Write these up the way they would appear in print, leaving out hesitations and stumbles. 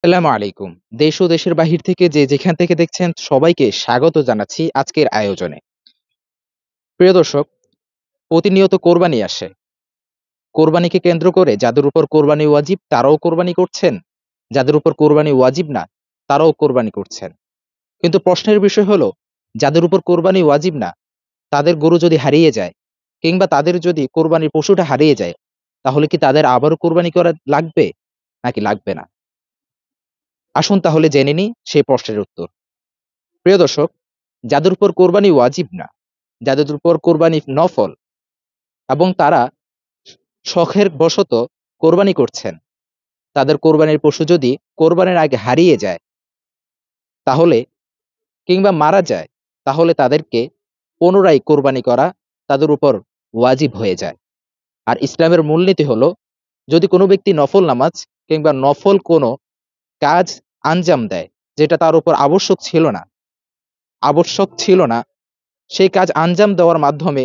আসসালামু আলাইকুম। দেশ ও দেশের বাহির থেকে যে যেখান থেকে দেখছেন সবাইকে স্বাগত জানাচ্ছি আজকের আয়োজনে। প্রিয় দর্শক, প্রতিনিয়ত কোরবানি আসে। কোরবানিকে কেন্দ্র করে যাদের উপর কোরবানি ওয়াজিব তারাও কোরবানি করছেন। যাদের উপর কোরবানি ওয়াজিব না তারাও কোরবানি করছেন। কিন্তু প্রশ্নের বিষয় হলো যাদের উপর কোরবানি ওয়াজিব না তাদের গরু যদি হারিয়ে যায় কিংবা তাদের যদি কোরবানির পশুটা হারিয়ে যায় তাহলে কি তাদের আবারও কোরবানি করা লাগবে নাকি লাগবে না? আসুন তাহলে জেনে নিই সেই প্রশ্নের উত্তর। প্রিয় দর্শক, যাদের উপর কোরবানি ওয়াজিব না, যাদের উপর কোরবানি নফল এবং তারা শখের বশত কোরবানি করছেন, তাদের কোরবানির পশু যদি কোরবানির আগে হারিয়ে যায় তাহলে কিংবা মারা যায়, তাহলে তাদেরকে পুনরায় কোরবানি করা তাদের উপর ওয়াজিব হয়ে যায়। আর ইসলামের মূলনীতি হলো, যদি কোনো ব্যক্তি নফল নামাজ কিংবা নফল কোনো কাজ আঞ্জাম দেয়, যেটা তার উপর আবশ্যক ছিল না, সেই কাজ আঞ্জাম দেওয়ার মাধ্যমে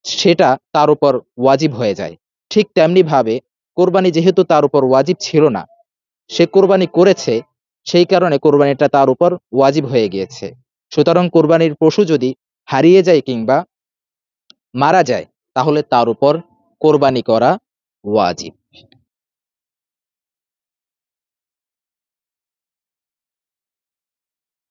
সেটা তার উপর ওয়াজিব হয়ে যায়। ঠিক তেমনিভাবে কোরবানি যেহেতু তার উপর ওয়াজিব ছিল না, সে কোরবানি করেছে, সেই কারণে কোরবানিটা তার উপর ওয়াজিব হয়ে গিয়েছে। সুতরাং কোরবানির পশু যদি হারিয়ে যায় কিংবা মারা যায়, তাহলে তার উপর কোরবানি করা ওয়াজিব।